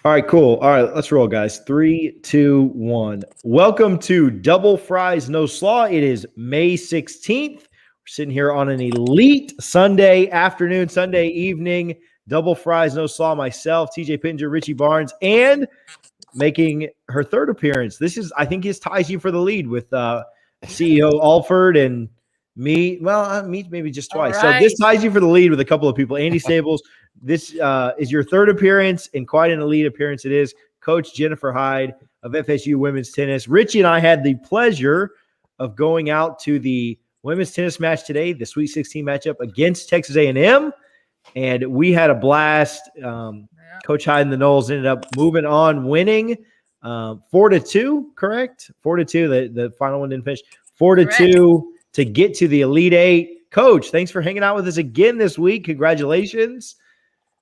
All right, cool. All right, let's roll, guys. 3, 2, 1. Welcome to Double Fries No Slaw. It is May 16th. We're sitting here on an elite Sunday afternoon, Sunday evening. Double Fries No Slaw, myself, TJ Pittenger, Richie Barnes, and making her third appearance. This is, I think, this ties you for the lead with CEO Alford and me. Well, me maybe just twice. So this ties you for the lead with a couple of people. Andy Stables. This is your third appearance, and quite an elite appearance it is. Coach Jennifer Hyde of FSU Women's Tennis. Richie and I had the pleasure of going out to the women's tennis match today, the Sweet 16 matchup against Texas A&M, and we had a blast. Coach Hyde and the Noles ended up moving on, winning 4-2, correct? 4-2. The final one didn't finish. 4-2 to get to the Elite Eight. Coach, thanks for hanging out with us again this week. Congratulations.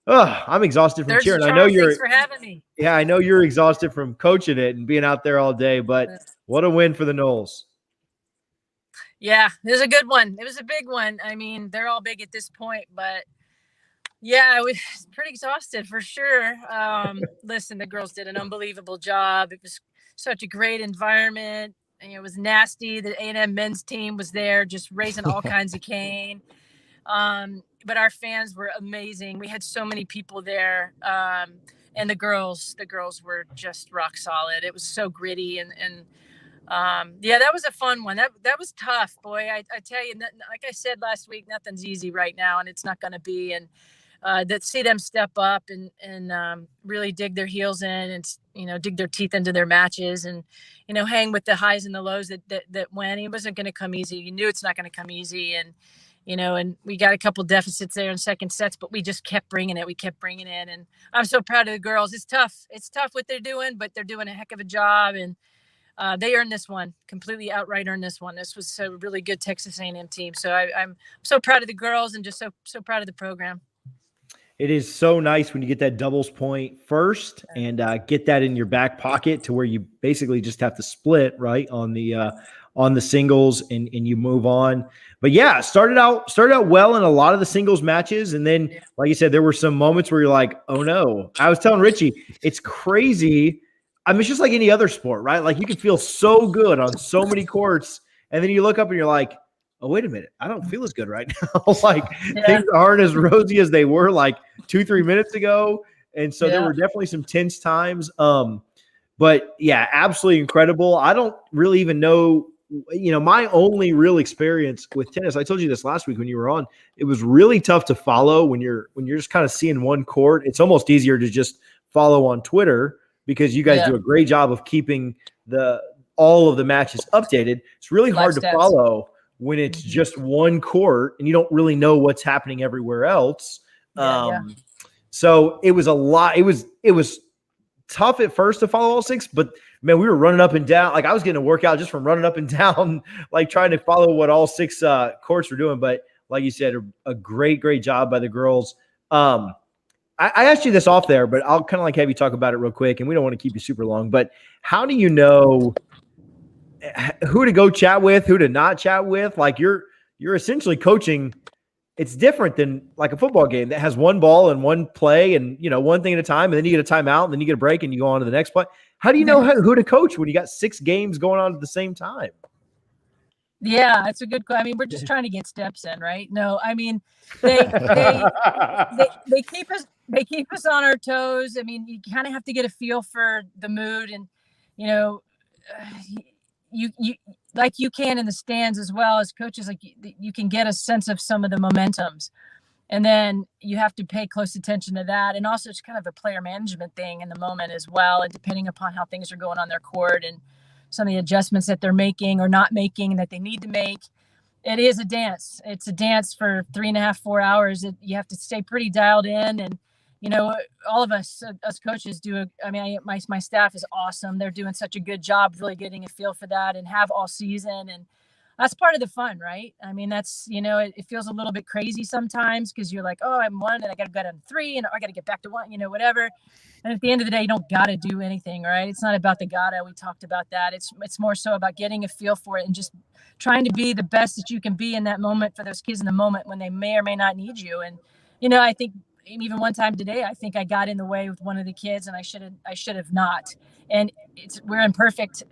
Oh, I'm exhausted from cheering. I know Thanks for having me. Yeah, I know you're exhausted from coaching it and being out there all day, but what a win for the Noles. Yeah, it was a good one. It was a big one. I mean, they're all big at this point, but yeah, I was pretty exhausted for sure. Listen, the girls did an unbelievable job. It was such a great environment. And it was nasty. The A&M men's team was there just raising all kinds of cane. But our fans were amazing. We had so many people there. And the girls were just rock solid. It was so gritty. And yeah, that was a fun one. That was tough, boy. I tell you, like I said last week, nothing's easy right now, and it's not going to be. And that see them step up and really dig their heels in and, dig their teeth into their matches and, hang with the highs and the lows that went. It wasn't going to come easy. You knew it's not going to come easy. And, and we got a couple deficits there in second sets, but we just kept bringing it. We kept bringing it. And I'm so proud of the girls. It's tough. It's tough what they're doing, but they're doing a heck of a job. And they earned this one, completely outright earned this one. This was a really good Texas A&M team. So I'm so proud of the girls and just so proud of the program. It is so nice when you get that doubles point first and get that in your back pocket to where you basically just have to split right on the singles and you move on. But yeah, started out well in a lot of the singles matches. And then, like you said, there were some moments where you're like, oh no. I was telling Richie, it's crazy. I mean, it's just like any other sport, right? Like you can feel so good on so many courts. And then you look up and you're like, oh, wait a minute. I don't feel as good right now. Things aren't as rosy as they were like 2-3 minutes ago. And so there were definitely some tense times. But yeah, absolutely incredible. I don't really even know, my only real experience with tennis, I told you this last week when you were on, it was really tough to follow when you're just kind of seeing one court. It's almost easier to just follow on Twitter because you guys do a great job of keeping all of the matches updated. It's really hard to follow when it's just one court and you don't really know what's happening everywhere else. So it was a lot. It was tough at first to follow all six, but man, we were running up and down. Like I was getting a workout just from running up and down, like trying to follow what all six courts were doing. But like you said, a great job by the girls. I asked you this off there, but I'll kind of like have you talk about it real quick, and we don't want to keep you super long, but how do you know who to go chat with, who to not chat with? Like you're essentially coaching. It's different than like a football game that has one ball and one play and, one thing at a time. And then you get a timeout and then you get a break and you go on to the next play. How do you know who to coach when you got 6 games going on at the same time? Yeah, that's a good question. I mean, we're just trying to get steps in, right? No, I mean, they keep us on our toes. I mean, you kind of have to get a feel for the mood and, you like you can in the stands as well as coaches, like you can get a sense of some of the momentums, and then you have to pay close attention to that. And also it's kind of a player management thing in the moment as well. And depending upon how things are going on their court and some of the adjustments that they're making or not making that they need to make, it is a dance. It's a dance for 3.5, 4 hours. You have to stay pretty dialed in. And, all of us coaches my staff is awesome. They're doing such a good job really getting a feel for that and have all season. And that's part of the fun, right? I mean, that's, it feels a little bit crazy sometimes because you're like, oh, I'm 1 and I got to go down to 3 and I got to get back to 1, whatever. And at the end of the day, you don't got to do anything, right? It's not about the gotta. We talked about that. It's more so about getting a feel for it and just trying to be the best that you can be in that moment for those kids in the moment when they may or may not need you. And, I think even one time today, I think I got in the way with one of the kids, and I should have not. And we're imperfect,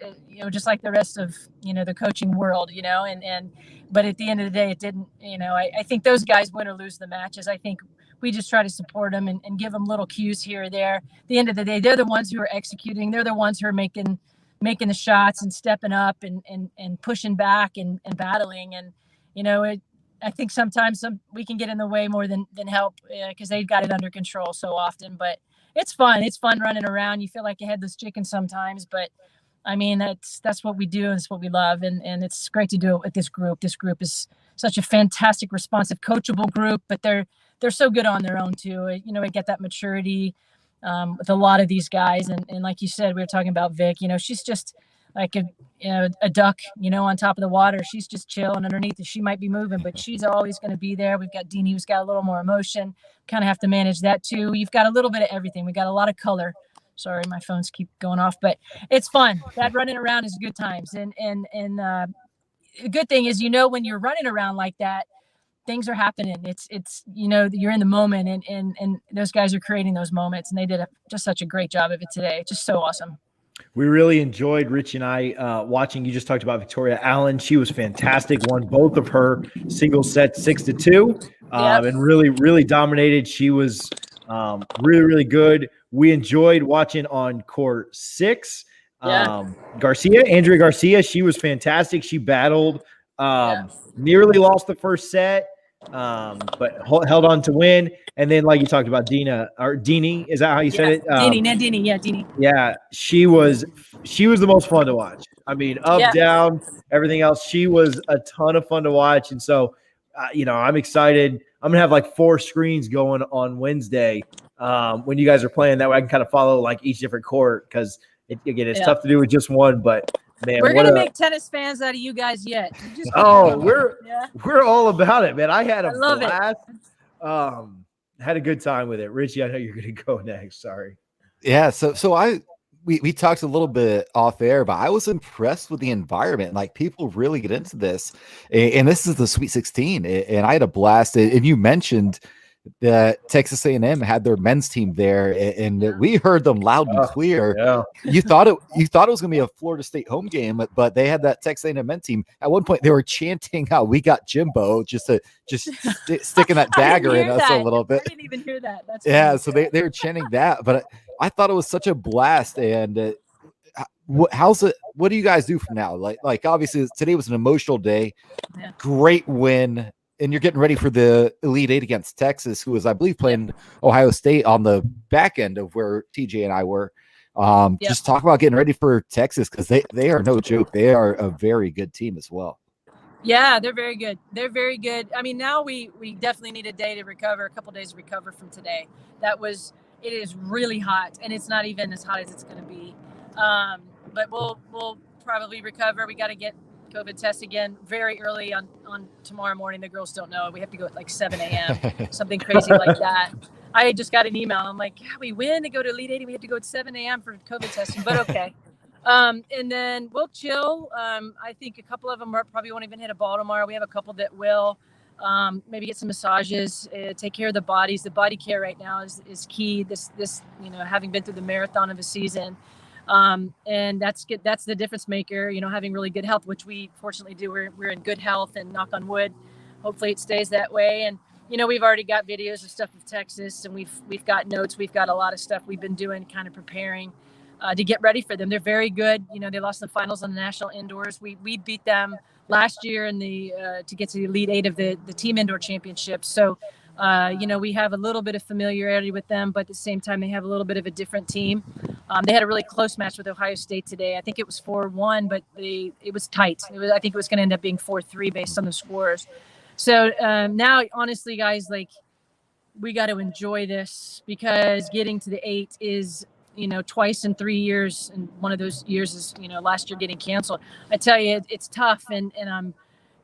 just like the rest of the coaching world, and but at the end of the day, it didn't. I think those guys win or lose the matches. I think we just try to support them and give them little cues here or there. At the end of the day, they're the ones who are executing. They're the ones who are making the shots and stepping up and pushing back and battling. And I think sometimes we can get in the way more than help, because they've got it under control so often. But it's fun. It's fun running around. You feel like a headless chicken sometimes, but I mean that's what we do, and it's what we love, and it's great to do it with this group. This group is such a fantastic, responsive, coachable group, but they're so good on their own too. We get that maturity with a lot of these guys, and like you said, we were talking about Vic. She's just like a duck, on top of the water. She's just chilling underneath it. She might be moving, but she's always going to be there. We've got Deanie, who's got a little more emotion. Kind of have to manage that too. You've got a little bit of everything. We got a lot of color. Sorry, my phones keep going off, but it's fun. That running around is good times. And the good thing is, when you're running around like that, things are happening. It's you're in the moment, and those guys are creating those moments, and they did just such a great job of it today. Just so awesome. We really enjoyed, Rich and I, watching. You just talked about Victoria Allen. She was fantastic. Won both of her single sets 6-2, and really, really dominated. She was really, really good. We enjoyed watching on court 6. Andrea Garcia, she was fantastic. She battled, nearly lost the first set, but held on to win. And then, like you talked about, Deanie, is that how you said it? Deanie. Yeah, she was the most fun to watch. I mean, up, down, everything else. She was a ton of fun to watch. And so, I'm excited. I'm gonna have like 4 screens going on Wednesday when you guys are playing. That way, I can kind of follow like each different court, because it's tough to do with just one. But man, we're gonna make tennis fans out of you guys yet. We're all about it, man. I had a blast. Had a good time with it. Richie, I know you're going to go next. Sorry. Yeah. So we talked a little bit off air, but I was impressed with the environment. Like, people really get into this, and this is the Sweet 16, and I had a blast. And you mentioned that Texas A&M had their men's team there, and we heard them loud and clear. Yeah. You thought it was going to be a Florida State home game, but they had that Texas A&M men's team. At one point, they were chanting how we got Jimbo, just sticking that dagger in us a little bit. I didn't even hear that. That's funny. So they were chanting that, but I thought it was such a blast. And how's it? What do you guys do from now? Like obviously today was an emotional day. Yeah. Great win. And you're getting ready for the Elite Eight against Texas, who was, I believe, playing Ohio State on the back end of where TJ and I were. Just talk about getting ready for Texas, because they are no joke. They are a very good team as well. Yeah, they're very good. They're very good. I mean, now we definitely need a day to recover, a couple days to recover from today. It is really hot, and it's not even as hot as it's going to be. But we'll probably recover. We got to get COVID test again very early on tomorrow morning. The girls don't know. We have to go at like 7 a.m. something crazy like that. I just got an email. I'm like, we win to go to Elite 8. We have to go at 7 a.m. for COVID testing, but okay. And then we'll chill. I think a couple of them probably won't even hit a ball tomorrow. We have a couple that will. Maybe get some massages, take care of the bodies. The body care right now is key. This having been through the marathon of a season. And that's good. That's the difference maker, having really good health, which we fortunately do. We're in good health, and knock on wood, hopefully it stays that way. And, we've already got videos of stuff of Texas, and we've got notes. We've got a lot of stuff we've been doing, kind of preparing to get ready for them. They're very good. They lost the finals on the national indoors. We beat them last year in to get to the Elite Eight of the team indoor championships. So, we have a little bit of familiarity with them, but at the same time, they have a little bit of a different team. They had a really close match with Ohio State today. I think it was 4-1, but it was tight. I think it was going to end up being 4-3 based on the scores. So now, honestly, guys, we got to enjoy this, because getting to the 8 is, twice in 3 years. And one of those years is, last year getting canceled. I tell you, it's tough. And I'm,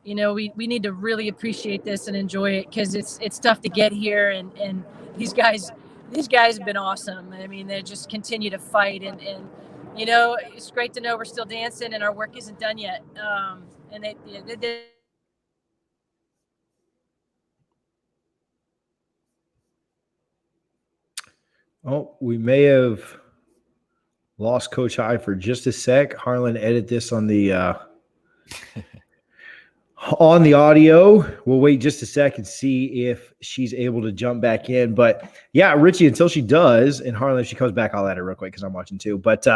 we need to really appreciate this and enjoy it, because it's tough to get here. And these guys have been awesome. I mean, they just continue to fight, and it's great to know we're still dancing and our work isn't done yet. And they Oh, we may have lost Coach Hyde for just a sec. Harlan, edit this on the audio. We'll wait just a sec and see if she's able to jump back in. But yeah, Richie, until she does, and Harlan, if she comes back, I'll add her real quick because I'm watching too. But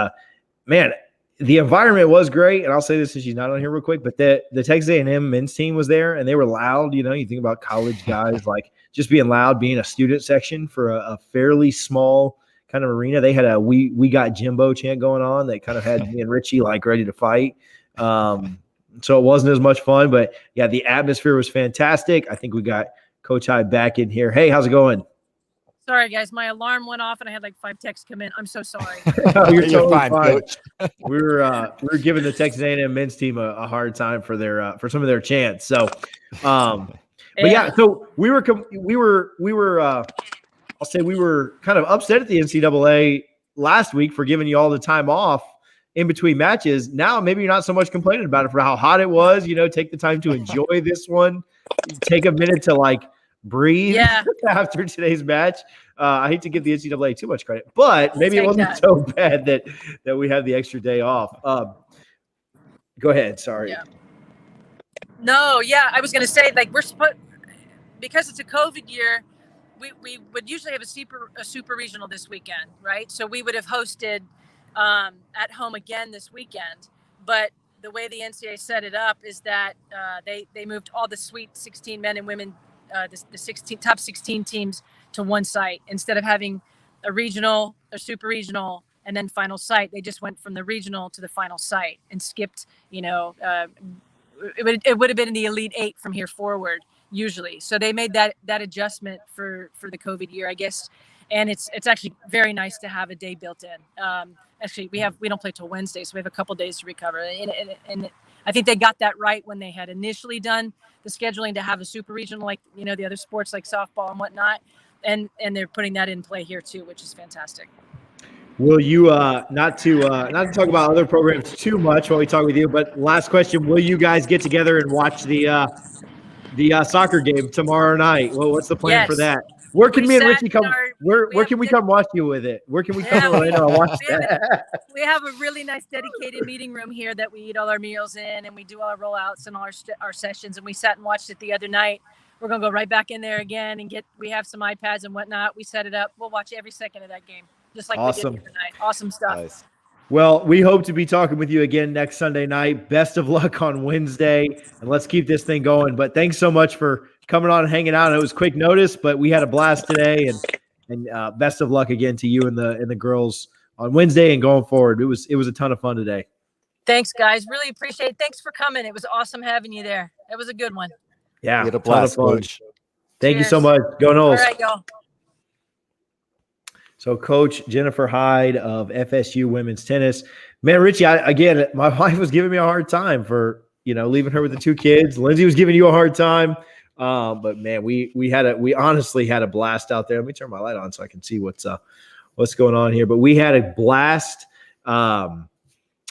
man, the environment was great. And I'll say this since she's not on here real quick, but the Texas A&M men's team was there and they were loud. You know, you think about college guys like just being loud, being a student section for a fairly small kind of arena. They had a we got Jimbo chant going on that kind of had me and Richie like ready to fight. So it wasn't as much fun, but yeah, the atmosphere was fantastic. I think we got Coach Hyde back in here. Hey, how's it going? Sorry, guys. My alarm went off and I had like 5 texts come in. I'm so sorry. You're totally fine, Coach. We were giving the Texas A&M men's team a hard time for their for some of their chants. So, but yeah, so we were I'll say we were kind of upset at the NCAA last week for giving you all the time off in between matches. Now maybe you're not so much complaining about it for how hot it was. You know, take the time to enjoy this one. Take a minute to like breathe after today's match. I hate to give the NCAA too much credit, but maybe it wasn't so bad that we had the extra day off. Go ahead. Sorry. Yeah. No, yeah, I was going to say like because it's a COVID year. We would usually have a super regional this weekend, right? So we would have hosted at home again this weekend. But the way the NCAA set it up is that they moved all the Sweet 16 men and women, the top 16 teams to one site instead of having a regional, a super regional, and then final site. They just went from the regional to the final site and skipped. You know, it would have been in the Elite 8 from here forward. Usually. So they made that adjustment for the COVID year, I guess. And it's actually very nice to have a day built in. Actually, we don't play till Wednesday, so we have a couple days to recover. And I think they got that right when they had initially done the scheduling to have a super regional, like, you know, the other sports like softball and whatnot. And they're putting that in play here too, which is fantastic. Will you not to talk about other programs too much while we talk with you, but last question, will you guys get together and watch the soccer game tomorrow night? Well, what's the plan for that? Where can me and Richie come? Where can we come watch you with it? Where can we come and watch that? We have a really nice dedicated meeting room here that we eat all our meals in, and we do all our rollouts and all our sessions. And we sat and watched it the other night. We're gonna go right back in there again and we have some iPads and whatnot. We set it up. We'll watch every second of that game, just like we did the other night. Awesome stuff. Nice. Well, we hope to be talking with you again next Sunday night. Best of luck on Wednesday, and let's keep this thing going. But thanks so much for coming on and hanging out. It was quick notice, but we had a blast today, and best of luck again to you and the girls on Wednesday and going forward. It was a ton of fun today. Thanks, guys. Really appreciate it. Thanks for coming. It was awesome having you there. It was a good one. Yeah, you had a blast, Coach. Thank you so much. Go Noles. All right, y'all. So Coach Jennifer Hyde of FSU women's tennis. Man, Richie, again, my wife was giving me a hard time for, leaving her with the 2 kids. Lindsay was giving you a hard time. But man, we honestly had a blast out there. Let me turn my light on so I can see what's going on here. But we had a blast, at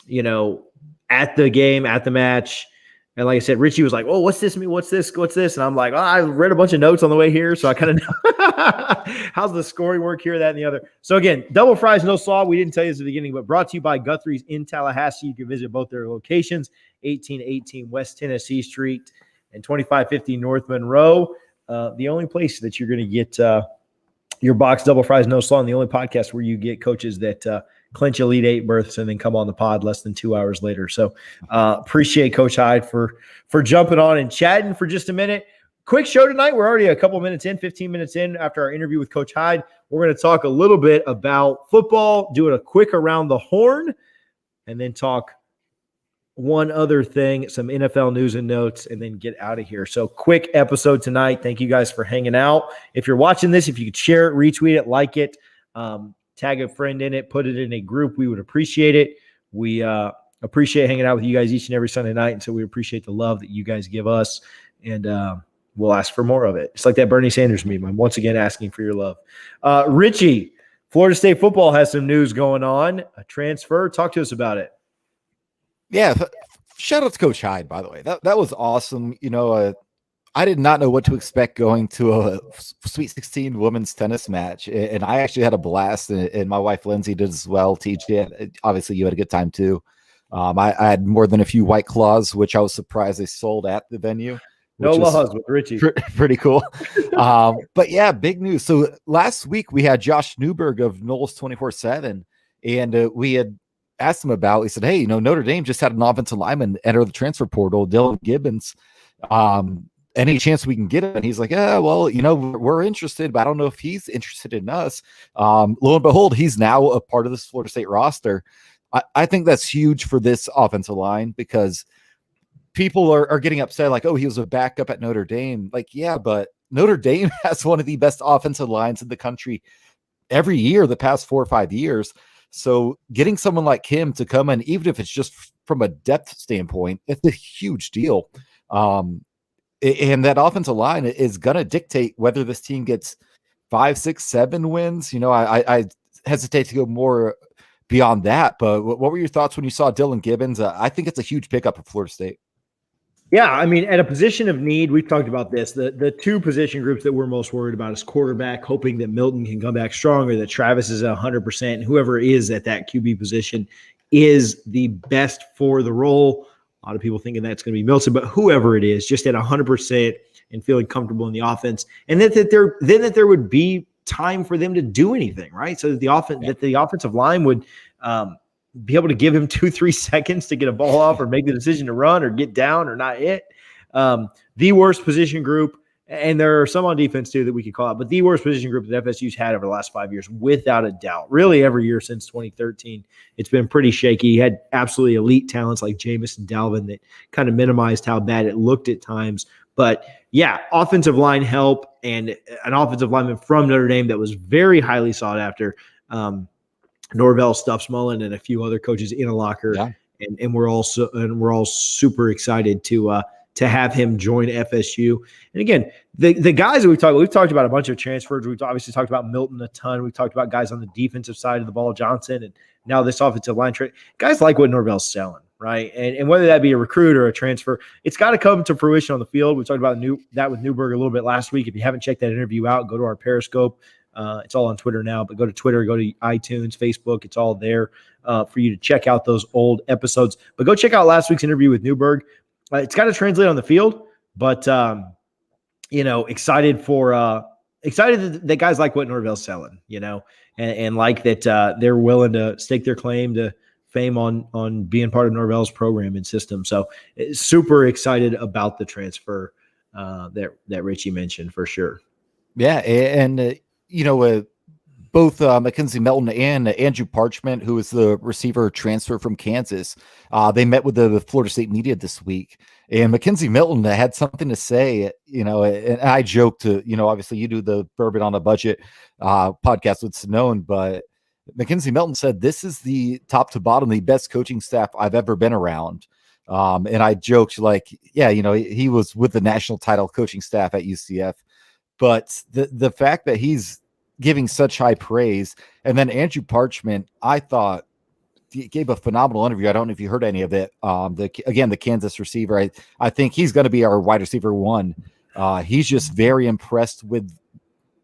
the game, at the match. And like I said, Richie was like, "Oh, what's this mean? What's this? What's this?" And I'm like, "Oh, I read a bunch of notes on the way here, so I kind of know how's the scoring work here, that, and the other." So again, double fries, no slaw. We didn't tell you this at the beginning, but brought to you by Guthrie's in Tallahassee. You can visit both their locations, 1818 West Tennessee Street and 2550 North Monroe. The only place that you're going to get your box double fries, no slaw, and the only podcast where you get coaches that clinch Elite 8 berths and then come on the pod less than 2 hours later. So appreciate Coach Hyde for jumping on and chatting for just a minute. Quick show tonight. We're already a couple minutes in, 15 minutes in after our interview with Coach Hyde. We're going to talk a little bit about football, do a quick around the horn, and then talk one other thing, some NFL news and notes, and then get out of here. So quick episode tonight. Thank you guys for hanging out. If you're watching this, if you could share it, retweet it, like it, tag a friend in it, put it in a group, we would appreciate it. We appreciate hanging out with you guys each and every Sunday night, and so we appreciate the love that you guys give us, and we'll ask for more of it. It's like that Bernie Sanders meme. I'm once again asking for your love. Richie, Florida State football has some news going on, a transfer. Talk to us about it. Yeah, shout out to Coach Hyde, by the way. That was awesome. I did not know what to expect going to a Sweet 16 women's tennis match, and I actually had a blast, and my wife Lindsay did as well. TJ, obviously, you had a good time too. I had more than a few White Claws, which I was surprised they sold at the venue. No laws with Richie. Pretty cool. But yeah, big news. So last week we had Josh Newberg of Knowles 24/7, and we had asked him about. He said, "Hey, Notre Dame just had an offensive lineman enter the transfer portal, Dylan Gibbons. Any chance we can get him?" And he's like, "Yeah, well, we're interested, but I don't know if he's interested in us." Lo and behold, he's now a part of this Florida State roster. I think that's huge for this offensive line because people are getting upset, like, "Oh, he was a backup at Notre Dame." Like, yeah, but Notre Dame has one of the best offensive lines in the country every year, the past 4 or 5 years. So getting someone like him to come in, even if it's just from a depth standpoint, it's a huge deal. And that offensive line is going to dictate whether this team gets 5, 6, 7 wins. I hesitate to go more beyond that, but what were your thoughts when you saw Dylan Gibbons? I think it's a huge pickup for Florida State. Yeah, I mean, at a position of need, we've talked about this. The two position groups that we're most worried about is quarterback, hoping that Milton can come back stronger, that Travis is 100%, and whoever is at that QB position is the best for the role. A lot of people thinking that's going to be Milton, but whoever it is, just at 100% and feeling comfortable in the offense, and that there would be time for them to do anything, right? So that the offensive line would be able to give him 2-3 seconds to get a ball off or make the decision to run or get down or not hit. The worst position group, and there are some on defense too that we could call out, but the worst position group that FSU's had over the last 5 years, without a doubt. Really every year since 2013, it's been pretty shaky. He had absolutely elite talents like Jamison Dalvin that kind of minimized how bad it looked at times. But yeah, offensive line help and an offensive lineman from Notre Dame that was very highly sought after. Norvell, Stuffs-Mullen, and a few other coaches in a locker, and we're all super excited to have him join FSU. And again, the guys that we've talked about a bunch of transfers. We've obviously talked about Milton a ton. We've talked about guys on the defensive side of the ball, Johnson, and now this offensive line trade. Guys like what Norvell's selling, right? And whether that be a recruit or a transfer, it's got to come to fruition on the field. We talked about that with Newberg a little bit last week. If you haven't checked that interview out, go to our Periscope. It's all on Twitter now, but go to Twitter, go to iTunes, Facebook. It's all there for you to check out those old episodes. But go check out last week's interview with Newberg. It's got to translate on the field, but excited that guys like what Norvell's selling, and like that they're willing to stake their claim to fame on being part of Norvell's program and system. So super excited about the transfer that Richie mentioned for sure. Yeah, and both Mackenzie Melton and Andrew Parchment, who is the receiver transfer from Kansas, they met with the Florida State media this week. And Mackenzie Melton had something to say, and I joked to, obviously you do the Bourbon on a Budget podcast with Sonone, but Mackenzie Melton said, "This is the top to bottom, the best coaching staff I've ever been around." And I joked like, yeah, he was with the national title coaching staff at UCF. But the fact that he's giving such high praise, and then Andrew Parchment, I thought he gave a phenomenal interview. I don't know if you heard any of it. The Kansas receiver, I think he's going to be our wide receiver one. He's just very impressed with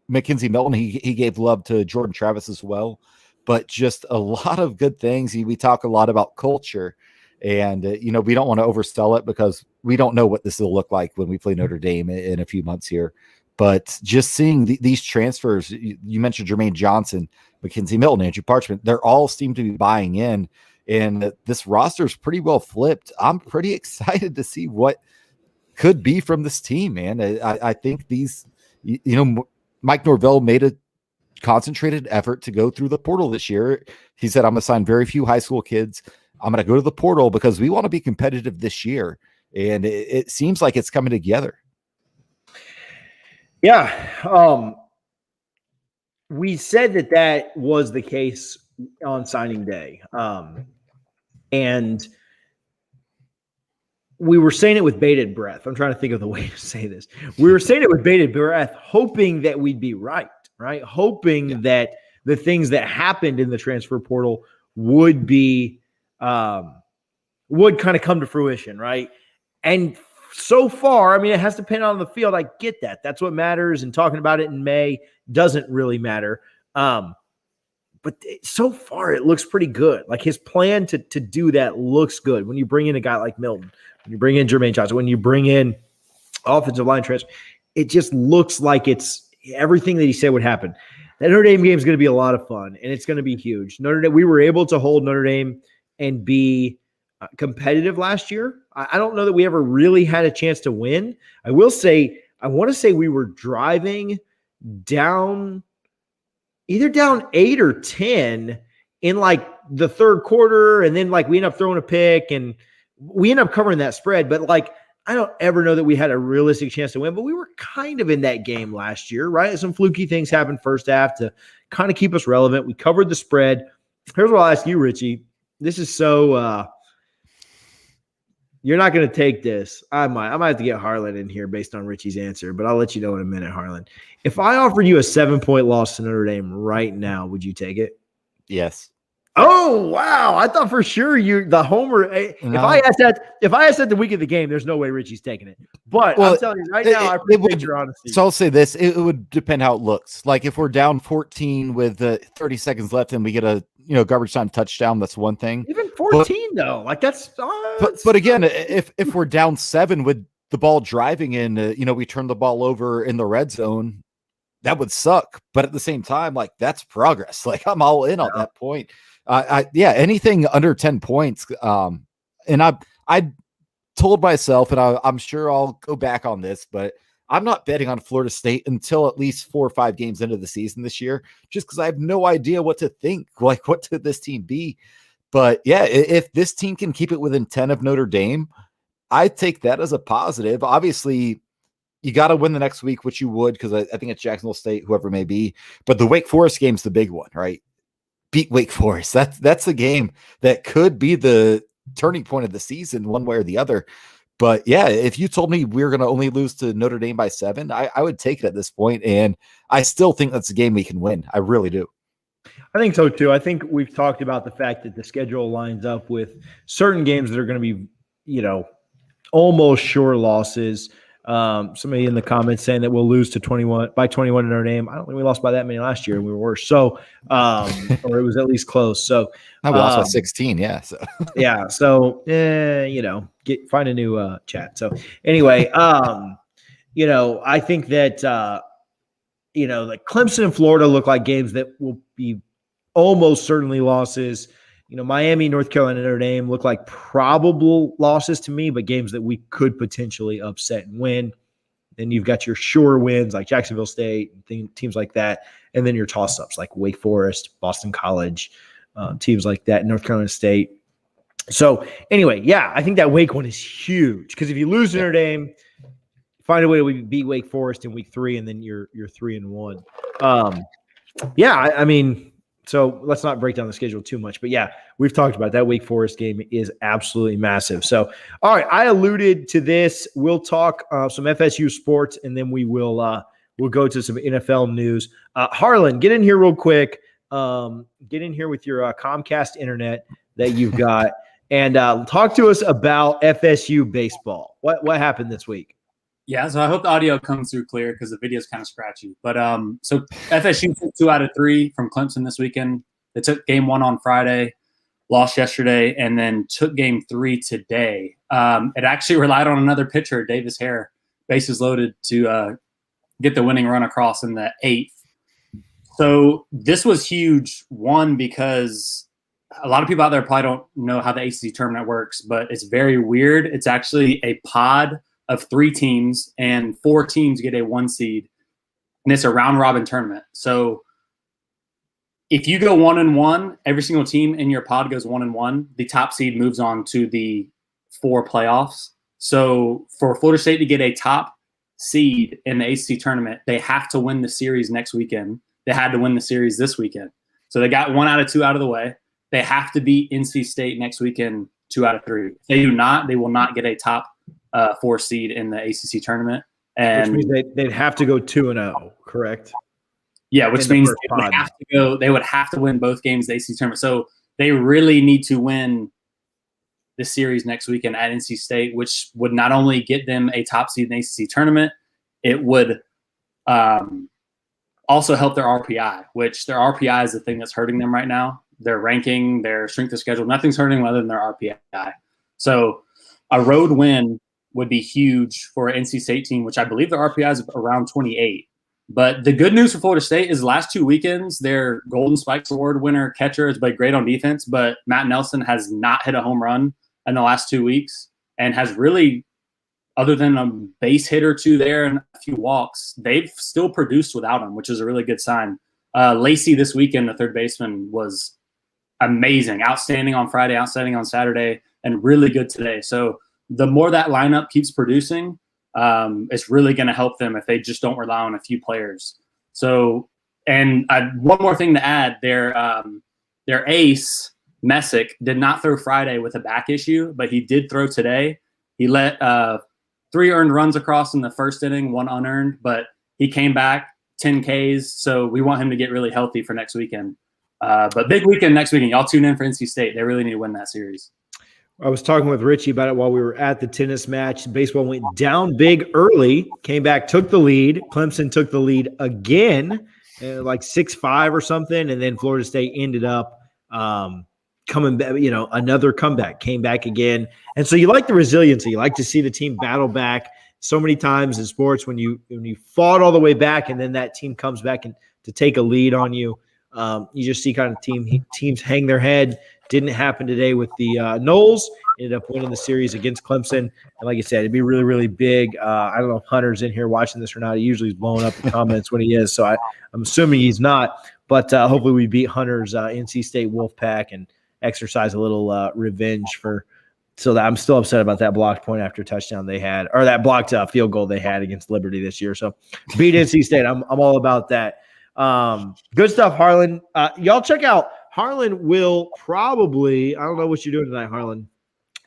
Mackenzie Melton. He gave love to Jordan Travis as well, but just a lot of good things. We talk a lot about culture, and we don't want to oversell it because we don't know what this will look like when we play Notre Dame in a few months here. But just seeing these transfers, you mentioned Jermaine Johnson, Mackenzie Milton, Andrew Parchment, they're all seem to be buying in, and this roster is pretty well flipped. I'm pretty excited to see what could be from this team, man. I think these, Mike Norvell made a concentrated effort to go through the portal this year. He said, "I'm going to sign very few high school kids. I'm going to go to the portal because we want to be competitive this year." And it seems like it's coming together. Yeah. We said that was the case on signing day. And we were saying it with bated breath. I'm trying to think of the way to say this. We were saying it with bated breath, hoping that we'd be right? Hoping that the things that happened in the transfer portal would kind of come to fruition, right? And so far, I mean, it has to depend on the field. I get that. That's what matters. And talking about it in May doesn't really matter. But so far, it looks pretty good. Like his plan to do that looks good. When you bring in a guy like Milton, when you bring in Jermaine Johnson, when you bring in offensive line transfer, it just looks like it's everything that he said would happen. That Notre Dame game is going to be a lot of fun, and it's going to be huge. Notre Dame, we were able to hold Notre Dame and be competitive last year. I don't know that we ever really had a chance to win. I will say, I want to say we were driving down – either down 8 or 10 in like the third quarter. And then like we end up throwing a pick and we end up covering that spread. But like, I don't ever know that we had a realistic chance to win, but we were kind of in that game last year, right? Some fluky things happened first half to kind of keep us relevant. We covered the spread. Here's what I'll ask you, Richie. This is so, you're not going to take this. I might have to get Harlan in here based on Richie's answer, but I'll let you know in a minute, Harlan. If I offered you a 7-point loss to Notre Dame right now, would you take it? Yes. Oh, wow. I thought for sure the homer. No. If I asked that the week of the game, there's no way Richie's taking it. But I'm telling you right now, I appreciate your honesty. So I'll say this. It would depend how it looks. Like if we're down 14 with 30 seconds left and we get a garbage time touchdown, that's one thing. Even 14 though, like that's. But again, if we're down 7 with the ball driving and we turn the ball over in the red zone, that would suck. But at the same time, like that's progress. Like I'm all in on that point. Anything under 10 points. And I told myself, and I'm sure I'll go back on this, but I'm not betting on Florida State until at least 4 or 5 games into the season this year, just because I have no idea what to think. Like, what could this team be? But yeah, if this team can keep it within 10 of Notre Dame, I take that as a positive. Obviously, you got to win the next week, which you would, because I think it's Jacksonville State, whoever it may be. But the Wake Forest game's the big one, right? Beat Wake Forest. That's the game that could be the turning point of the season, one way or the other. But yeah, if you told me we were going to only lose to Notre Dame by 7, I would take it at this point, and I still think that's a game we can win. I really do. I think so too. I think we've talked about the fact that the schedule lines up with certain games that are going to be, almost sure losses. Somebody in the comments saying that we'll lose to 21 in Notre Dame. I don't think we lost by that many last year. We were worse. So, or it was at least close. So I lost by 16. Yeah. So yeah. So, find a new chat. So anyway, I think that, like Clemson and Florida look like games that will be almost certainly losses. Miami, North Carolina, Notre Dame look like probable losses to me, but games that we could potentially upset and win. Then you've got your sure wins like Jacksonville State and teams like that. And then your toss-ups like Wake Forest, Boston College, teams like that, North Carolina State. So anyway, yeah, I think that Wake one is huge because if you lose to Notre Dame, find a way to beat Wake Forest in week 3, and then you're 3-1. I mean, so let's not break down the schedule too much, but yeah, we've talked about that Wake Forest game is absolutely massive. So, all right, I alluded to this. We'll talk some FSU sports, and then we'll go to some NFL news. Harlan, get in here real quick. Get in here with your Comcast internet that you've got, and talk to us about FSU baseball. What happened this week? Yeah, so I hope the audio comes through clear because the video is kind of scratchy. But so FSU took 2 out of 3 from Clemson this weekend. They took game 1 on Friday, lost yesterday, and then took game 3 today. It actually relied on another pitcher, Davis Hare, bases loaded to get the winning run across in the 8th. So this was huge, one, because a lot of people out there probably don't know how the ACC tournament works, but it's very weird. It's actually a pod of 3 teams, and 4 teams get a 1 seed, and it's a round robin tournament. So if you go 1-1, every single team in your pod goes 1-1. The top seed moves on to the 4 playoffs. So for Florida State to get a top seed in the ACC tournament, they have to win the series next weekend. They had to win the series this weekend. So they got 1 out of 2 out of the way. They have to beat NC State next weekend 2 out of 3. If they do not, they will not get a top 4 seed in the ACC tournament. And which means they'd have to go 2-0, correct? Yeah, which means they would have to win both games of the ACC tournament. So they really need to win this series next weekend at NC State, which would not only get them a top seed in the ACC tournament, it would also help their RPI, which their RPI is the thing that's hurting them right now. Their ranking, their strength of schedule, nothing's hurting them other than their RPI. So a road win would be huge for an NC State team, which I believe their RPI is around 28. But the good news for Florida State is the last 2 weekends, their Golden Spikes Award winner catcher has played great on defense, but Matt Nelson has not hit a home run in the last 2 weeks and has really, other than a base hit or two there and a few walks, they've still produced without him, which is a really good sign. Lacey this weekend, the third baseman, was amazing, outstanding on Friday, outstanding on Saturday, and really good today. So the more that lineup keeps producing, it's really going to help them if they just don't rely on a few players. So, and one more thing to add, their ace, Messick, did not throw Friday with a back issue, but he did throw today. He let 3 earned runs across in the first inning, 1 unearned, but he came back 10 Ks. So we want him to get really healthy for next weekend. But big weekend next weekend. Y'all tune in for NC State. They really need to win that series. I was talking with Richie about it while we were at the tennis match. Baseball went down big early, came back, took the lead. Clemson took the lead again, like 6-5 or something, and then Florida State ended up coming back, another comeback, came back again. And so you like the resiliency. You like to see the team battle back. So many times in sports when you fought all the way back and then that team comes back and to take a lead on you, you just see kind of teams hang their head. Didn't happen today with the Noles. Ended up winning the series against Clemson. And like I said, it'd be really, really big. I don't know if Hunter's in here watching this or not. He usually is blowing up the comments when he is. So I'm assuming he's not. But hopefully we beat Hunter's NC State Wolfpack and exercise a little revenge so that I'm still upset about that blocked point after touchdown they had, or that blocked field goal they had against Liberty this year. So beat NC State. I'm all about that. Good stuff, Harlan. Y'all check out. Harlan will probably, I don't know what you're doing tonight, Harlan,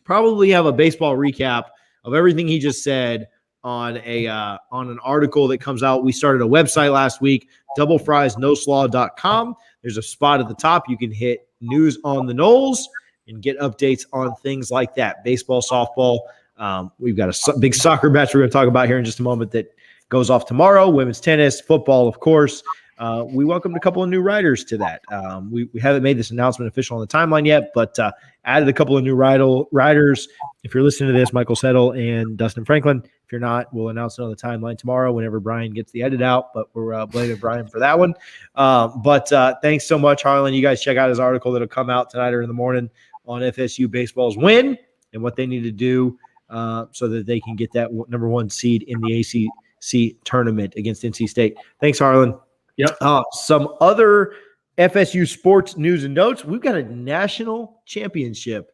probably have a baseball recap of everything he just said on an article that comes out. We started a website last week, doublefriesnoslaw.com. There's a spot at the top. You can hit news on the Noles and get updates on things like that. Baseball, softball. We've got a big soccer match we're going to talk about here in just a moment that goes off tomorrow. Women's tennis, football, of course. We welcomed a couple of new writers to that. We haven't made this announcement official on the timeline yet, but added a couple of new writers. If you're listening to this, Michael Settle and Dustin Franklin. If you're not, we'll announce it on the timeline tomorrow whenever Brian gets the edit out, but we're blaming Brian for that one. But thanks so much, Harlan. You guys check out his article that'll come out tonight or in the morning on FSU baseball's win and what they need to do so that they can get that number 1 seed in the ACC tournament against NC State. Thanks, Harlan. Yep. Some other FSU sports news and notes. We've got a national championship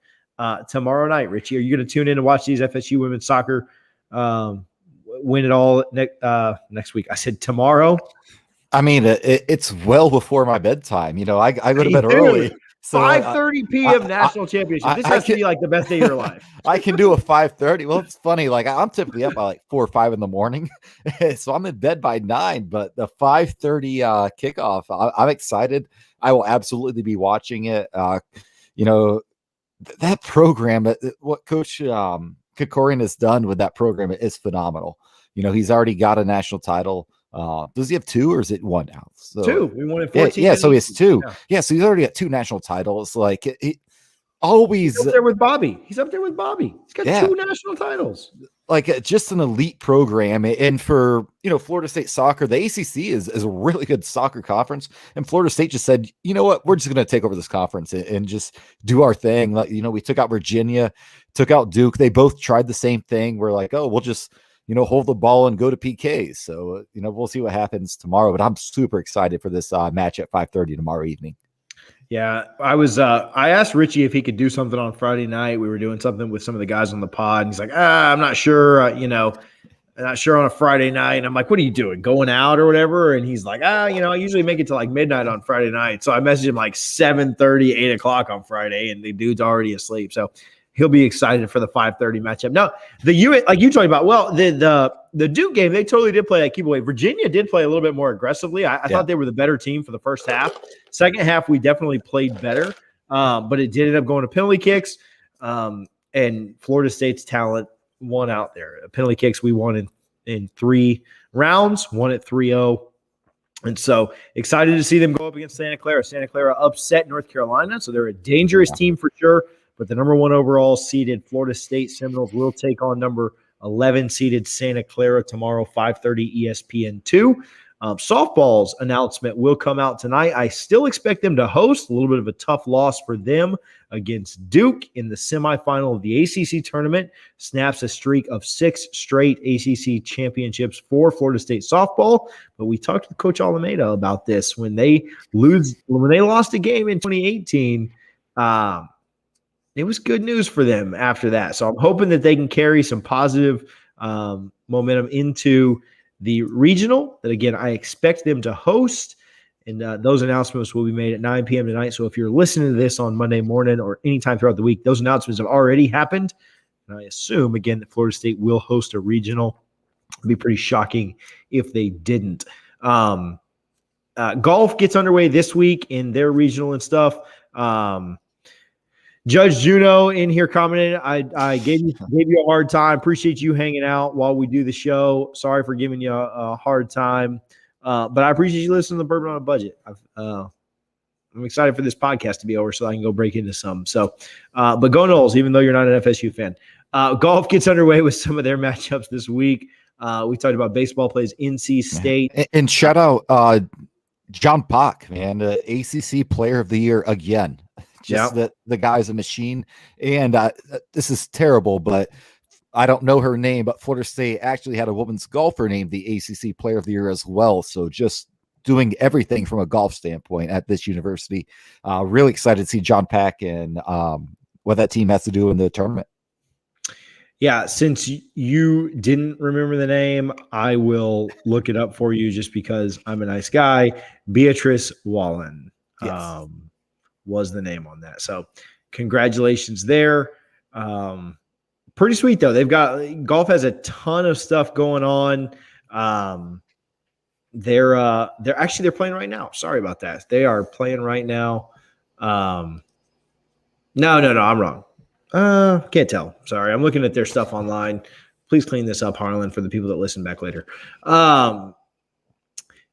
tomorrow night, Richie. Are you going to tune in and watch these FSU women's soccer win it all next week? I said tomorrow. I mean, it's well before my bedtime. I go to bed early. So 5:30 p.m. national championship. This has to be like the best day of your life. I can do a 5:30. Well, it's funny. Like I'm typically up by like 4 or 5 in the morning, so I'm in bed by 9. But the 5:30 kickoff, I'm excited. I will absolutely be watching it. That program, what Coach Kikorian has done with that program is phenomenal. He's already got a national title. Does he have 2 or is it 1 now? So, 2. We won in 14. Yeah, so he has 2. Yeah, so he's already got 2 national titles. Like he always he's up there with Bobby. He's got 2 national titles. Like just an elite program. And for Florida State soccer, the ACC is a really good soccer conference. And Florida State just said, you know what, we're just going to take over this conference and just do our thing. Like, we took out Virginia, took out Duke. They both tried the same thing. We're like, oh, we'll just hold the ball and go to PKs. So, we'll see what happens tomorrow, but I'm super excited for this match at 5:30 tomorrow evening. Yeah, I asked Richie if he could do something on Friday night. We were doing something with some of the guys on the pod, and he's like, I'm not sure, I'm not sure on a Friday night. And I'm like, what are you doing? Going out or whatever? And he's like, I usually make it to like midnight on Friday night. So I messaged him like 7:30, 8 o'clock on Friday, and the dude's already asleep. So he'll be excited for the 5:30 matchup. Now, like you talked about, well, the Duke game, they totally did play that keep away. Virginia did play a little bit more aggressively. I thought they were the better team for the first half. Second half, we definitely played better, but it did end up going to penalty kicks. And and Florida State's talent won out there. Penalty kicks, we won in 3 rounds, won at 3-0. And so excited to see them go up against Santa Clara. Santa Clara upset North Carolina, so they're a dangerous team for sure. But the number 1 overall seeded Florida State Seminoles will take on number 11 seeded Santa Clara tomorrow, 5:30 ESPN2. Softball's announcement will come out tonight. I still expect them to host. A little bit of a tough loss for them against Duke in the semifinal of the ACC tournament. Snaps a streak of 6 straight ACC championships for Florida State softball. But we talked to Coach Alameda about this when they lost a game in 2018. It was good news for them after that. So I'm hoping that they can carry some positive momentum into the regional that, again, I expect them to host. And those announcements will be made at 9 p.m. tonight. So if you're listening to this on Monday morning or anytime throughout the week, those announcements have already happened. And I assume, again, that Florida State will host a regional. It'd be pretty shocking if they didn't. Golf gets underway this week in their regional and stuff. Judge Juno in here commented, I gave you a hard time. Appreciate you hanging out while we do the show. Sorry for giving you a hard time. But I appreciate you listening to the Bourbon on a Budget. I'm excited for this podcast to be over so I can go break into some. So, but go Noles, even though you're not an FSU fan. Golf gets underway with some of their matchups this week. We talked about baseball plays NC State. And shout out John Pock, man, ACC Player of the Year again. Just the guy's a machine. And this is terrible, but I don't know her name, but Florida State actually had a women's golfer named the ACC Player of the Year as well. So just doing everything from a golf standpoint at this university. Really excited to see John Pack and what that team has to do in the tournament. Yeah, since you didn't remember the name, I will look it up for you just because I'm a nice guy. Beatrice Wallen. Yes. Was the name on that. So congratulations there. Pretty sweet though. They've got golf has a ton of stuff going on. They're playing right now. Sorry about that. They are playing right now. No, I'm wrong. Can't tell. Sorry. I'm looking at their stuff online. Please clean this up, Harlan, for the people that listen back later.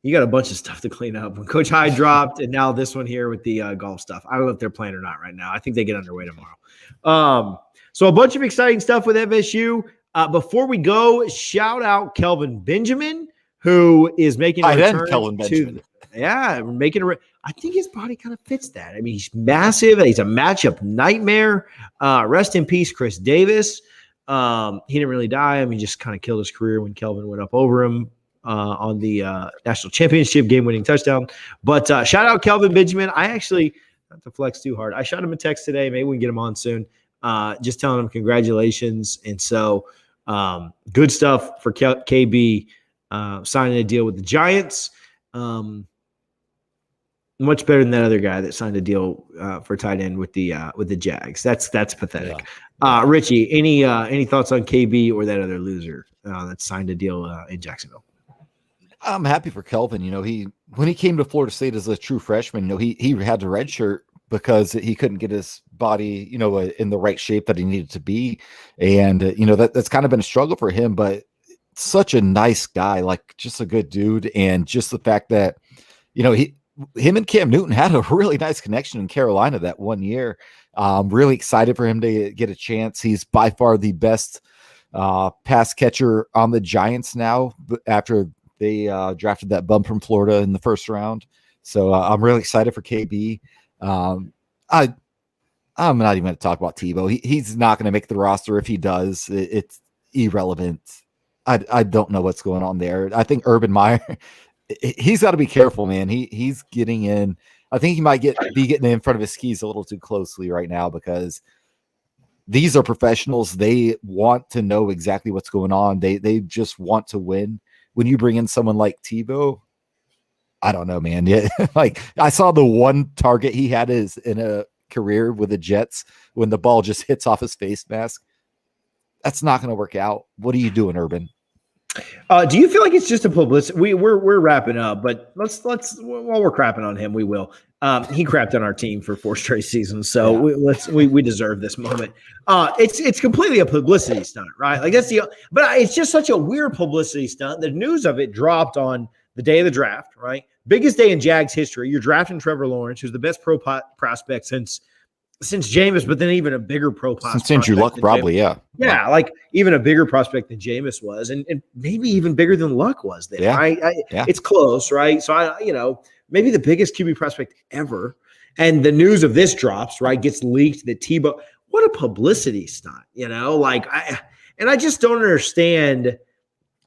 You got a bunch of stuff to clean up. When Coach Hyde dropped, and now this one here with the golf stuff. I don't know if they're playing or not right now. I think they get underway tomorrow. So a bunch of exciting stuff with FSU. Before we go, shout out Kelvin Benjamin, who is making a return. Kelvin Benjamin. I think his body kind of fits that. I mean, he's massive. He's a matchup nightmare. Rest in peace, Chris Davis. He didn't really die. I mean, he just kind of killed his career when Kelvin went up over him on the national championship game-winning touchdown. But shout out Kelvin Benjamin. I actually, not to flex too hard, I shot him a text today. Maybe we can get him on soon. Just telling him congratulations. And so good stuff for KB signing a deal with the Giants. Much better than that other guy that signed a deal for tight end with the Jags. That's pathetic. Yeah. Richie, any thoughts on KB or that other loser that signed a deal in Jacksonville? I'm happy for Kelvin. You know, when he came to Florida State as a true freshman, you know, he had to redshirt because he couldn't get his body, you know, in the right shape that he needed to be. And, you know, that's kind of been a struggle for him, but such a nice guy, like just a good dude. And just the fact that, you know, him and Cam Newton had a really nice connection in Carolina that one year. Really excited for him to get a chance. He's by far the best pass catcher on the Giants now after they drafted that bum from Florida in the first round. So I'm really excited for KB. I'm not even going to talk about Tebow. He's not going to make the roster. If he does, it's irrelevant. I don't know what's going on there. I think Urban Meyer, he's got to be careful, man. He's getting in. I think he might be getting in front of his skis a little too closely right now because these are professionals. They want to know exactly what's going on. They just want to win. When you bring in someone like Tebow, I don't know, man. Yeah, like I saw the one target he had is in a career with the Jets when the ball just hits off his face mask. That's not going to work out. What are you doing, Urban? Do you feel like it's just a publicity? We're wrapping up, but let's while we're crapping on him, we will. He crapped on our team for 4 straight seasons, so we deserve this moment. It's completely a publicity stunt, right? Like but it's just such a weird publicity stunt. The news of it dropped on the day of the draft, right? Biggest day in Jags history. You're drafting Trevor Lawrence, who's the best prospect since Jameis, but then even a bigger Since Andrew Luck, probably, yeah. Yeah, like even a bigger prospect than Jameis was, and maybe even bigger than Luck was then, right? It's close, right? So, maybe the biggest QB prospect ever. And the news of this drops, right, gets leaked that Tebow, what a publicity stunt, I just don't understand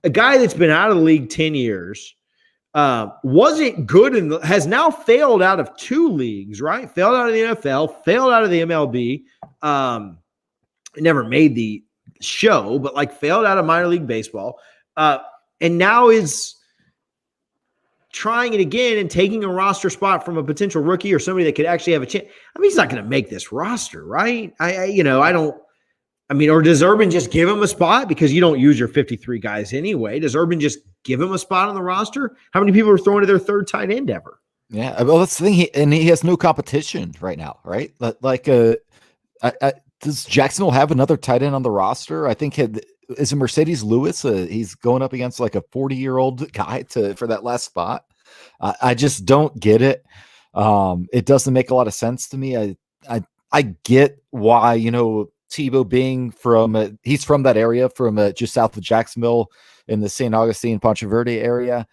a guy that's been out of the league 10 years, wasn't good and has now failed out of 2 leagues, right? Failed out of the NFL, failed out of the MLB. Never made the show, but failed out of minor league baseball. And now is trying it again and taking a roster spot from a potential rookie or somebody that could actually have a chance. I mean, he's not going to make this roster, right? Or does Urban just give him a spot because you don't use your 53 guys anyway? Does Urban just give him a spot on the roster? How many people are throwing to their 3rd tight end ever? Yeah, well, that's the thing. He has no competition right now, right? Does Jacksonville have another tight end on the roster? I think is it Mercedes Lewis? He's going up against a 40-year-old guy for that last spot. I just don't get it. It doesn't make a lot of sense to me. I get why, Tebow being he's from that area, from just south of Jacksonville in the St. Augustine, Ponte Verde area.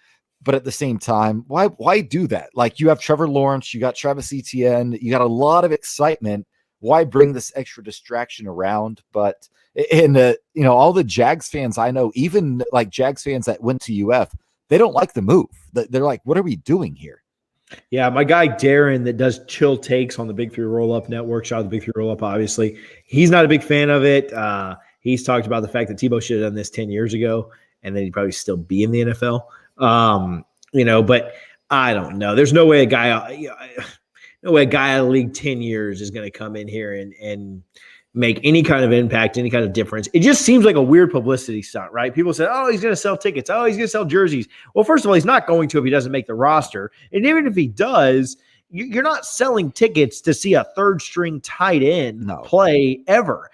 But at the same time, why do that? You have Trevor Lawrence, you got Travis Etienne, you got a lot of excitement. Why bring this extra distraction around? But all the Jags fans I know, even Jags fans that went to UF, they don't like the move. They're like, what are we doing here? Yeah, my guy Darren that does chill takes on the Big 3 Roll-Up Network, shout out to the Big 3 Roll-Up, obviously. He's not a big fan of it. He's talked about the fact that Tebow should have done this 10 years ago, and then he'd probably still be in the NFL. But I don't know. There's no way a guy out of the league 10 years is going to come in here and make any kind of impact, any kind of difference. It just seems like a weird publicity stunt, right? People say, oh, he's going to sell tickets. Oh, he's going to sell jerseys. Well, first of all, he's not going to if he doesn't make the roster. And even if he does, you're not selling tickets to see a 3rd-string tight end play ever.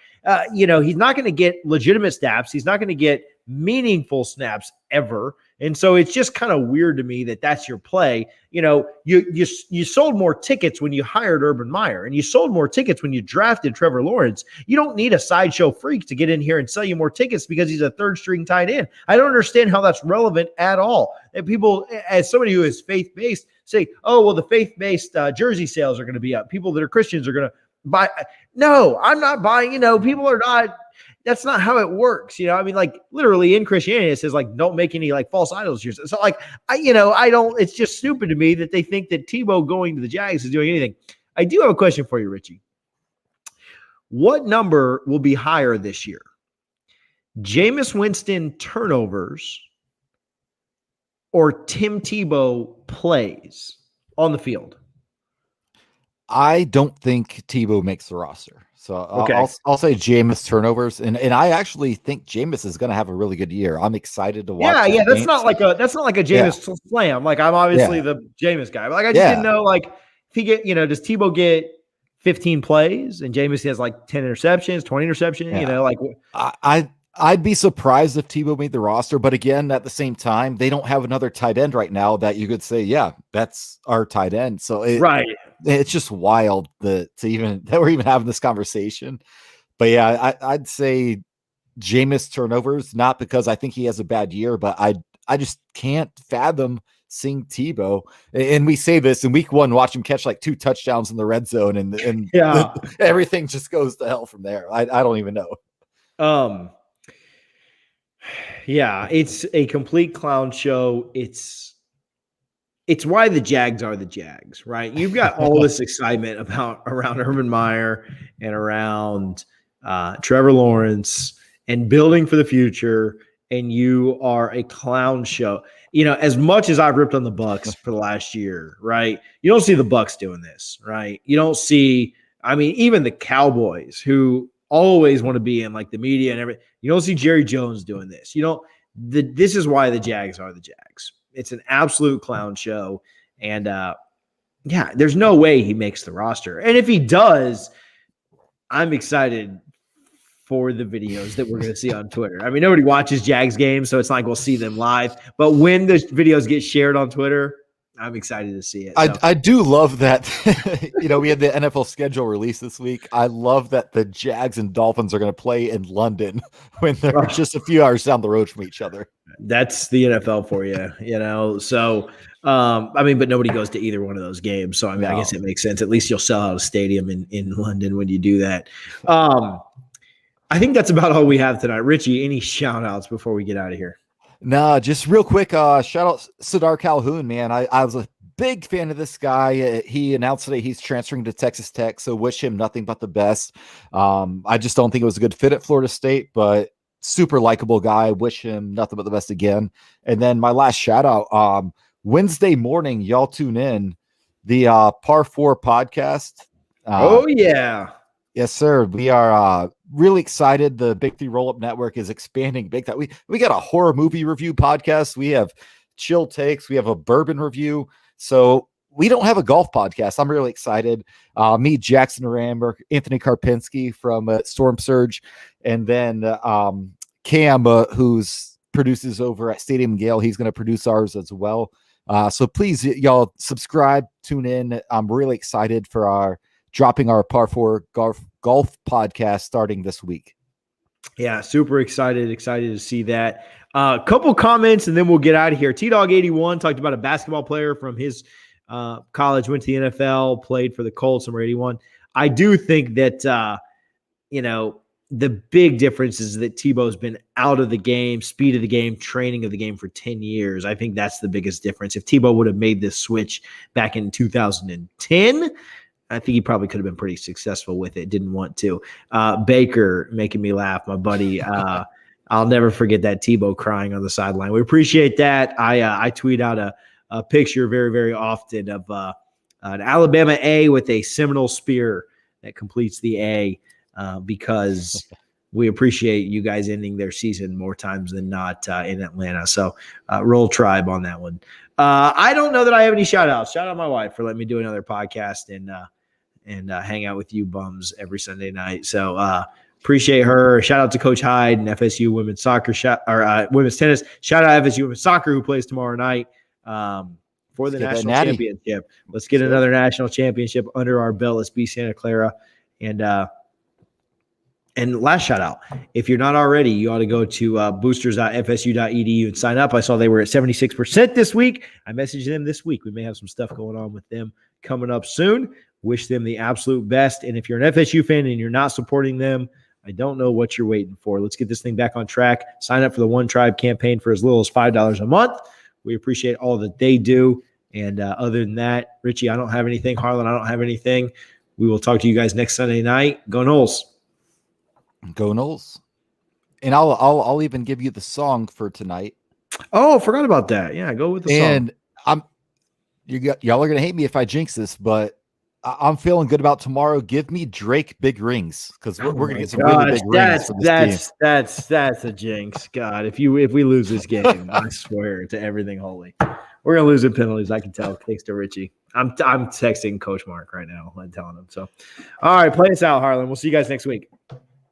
He's not going to get legitimate snaps. He's not going to get meaningful snaps ever. And so it's just kind of weird to me that that's your play. You sold more tickets when you hired Urban Meyer, and you sold more tickets when you drafted Trevor Lawrence. You don't need a sideshow freak to get in here and sell you more tickets because he's a 3rd-string tight end. I don't understand how that's relevant at all. And people, as somebody who is faith-based, say, oh, well, the faith-based jersey sales are going to be up. People that are Christians are going to buy. No, I'm not buying. People are not. That's not how it works. Literally in Christianity, it says don't make any false idols. So I don't, it's just stupid to me that they think that Tebow going to the Jags is doing anything. I do have a question for you, Richie. What number will be higher this year? Jameis Winston turnovers or Tim Tebow plays on the field? I don't think Tebow makes the roster. So I'll say Jameis turnovers, and I actually think Jameis is going to have a really good year. I'm excited to watch. Yeah, that's not like a Jameis slam. I'm obviously the Jameis guy, but I just didn't know if he does Tebow get 15 plays and Jameis has 10 interceptions, 20 interceptions. I'd be surprised if Tebow made the roster, but again, at the same time, they don't have another tight end right now that you could say, yeah, that's our tight end. So it's just wild that we're even having this conversation. But yeah, I'd say Jameis turnovers, not because I think he has a bad year, but I just can't fathom seeing Tebow. And we say this in week 1, watch him catch 2 touchdowns in the red zone, and everything just goes to hell from there. I don't even know. Yeah, it's a complete clown show. It's why the Jags are the Jags, right? You've got all this excitement around Urban Meyer and around Trevor Lawrence and building for the future, and you are a clown show. As much as I've ripped on the Bucs for the last year, right? You don't see the Bucs doing this, right? You don't see, even the Cowboys, who always want to be in the media and everything. You don't see Jerry Jones doing this. this is why the Jags are the Jags. It's an absolute clown show. And yeah, there's no way he makes the roster. And if he does, I'm excited for the videos that we're going to see on Twitter. I mean, nobody watches Jags games, so it's not like we'll see them live. But when the videos get shared on Twitter, I'm excited to see it. So. I do love that. We had the NFL schedule released this week. I love that the Jags and Dolphins are going to play in London when they're just a few hours down the road from each other. That's the NFL for you, So, but nobody goes to either one of those games. So, I guess it makes sense. At least you'll sell out a stadium in London when you do that. I think that's about all we have tonight. Richie, any shout outs before we get out of here? Nah, just real quick. Shout out Sadar Calhoun, man. I was a big fan of this guy. He announced today he's transferring to Texas Tech, so wish him nothing but the best. I just don't think it was a good fit at Florida State, but super likable guy. Wish him nothing but the best again. And then my last shout out, Wednesday morning, y'all tune in the Par 4 podcast. Oh yeah. Yes, sir. We are really excited. The Big 3 Roll-Up Network is expanding big time. We got a horror movie review podcast. We have chill takes. We have a bourbon review. So we don't have a golf podcast. I'm really excited. Me, Jackson Ramber, Anthony Karpinski from Storm Surge, and then Cam, who's produces over at Stadium Gale. He's going to produce ours as well. So please, y'all subscribe, tune in. I'm really excited for dropping our Par 4 golf podcast starting this week. Yeah, super excited to see that. A couple comments and then we'll get out of here. T-Dog81 talked about a basketball player from his college, went to the NFL, played for the Colts, number 81. I do think that, the big difference is that Tebow's been out of the game, speed of the game, training of the game for 10 years. I think that's the biggest difference. If Tebow would have made this switch back in 2010, I think he probably could have been pretty successful with it. Didn't want to. Baker making me laugh, my buddy. I'll never forget that Tebow crying on the sideline. We appreciate that. I tweet out a picture very, very often of an Alabama A with a Seminole spear that completes the A because we appreciate you guys ending their season more times than not in Atlanta. So roll Tribe on that one. I don't know that I have any shout outs. Shout out my wife for letting me do another podcast and hang out with you bums every Sunday night. So appreciate her. Shout out to Coach Hyde and FSU women's soccer women's tennis. Shout out FSU women's soccer who plays tomorrow night for the national championship. Let's get another national championship under our belt. Let's beat Santa Clara. And last shout out, if you're not already, you ought to go to boosters.fsu.edu and sign up. I saw they were at 76% this week. I messaged them this week. We may have some stuff going on with them coming up soon. Wish them the absolute best. And if you're an FSU fan and you're not supporting them, I don't know what you're waiting for. Let's get this thing back on track. Sign up for the One Tribe campaign for as little as $5 a month. We appreciate all that they do. And other than that, Richie, I don't have anything. Harlan, I don't have anything. We will talk to you guys next Sunday night. Go Noles. Go Noles. And I'll even give you the song for tonight. Oh, forgot about that. Yeah, go with the song. And y'all are gonna hate me if I jinx this, but I'm feeling good about tomorrow. Give me Drake Big Rings because we're gonna get some really big rings for this team. That's a jinx. God, if we lose this game, I swear to everything holy, we're gonna lose in penalties. I can tell. Thanks to Richie. I'm texting Coach Mark right now and telling him. So, all right, play us out, Harlan. We'll see you guys next week.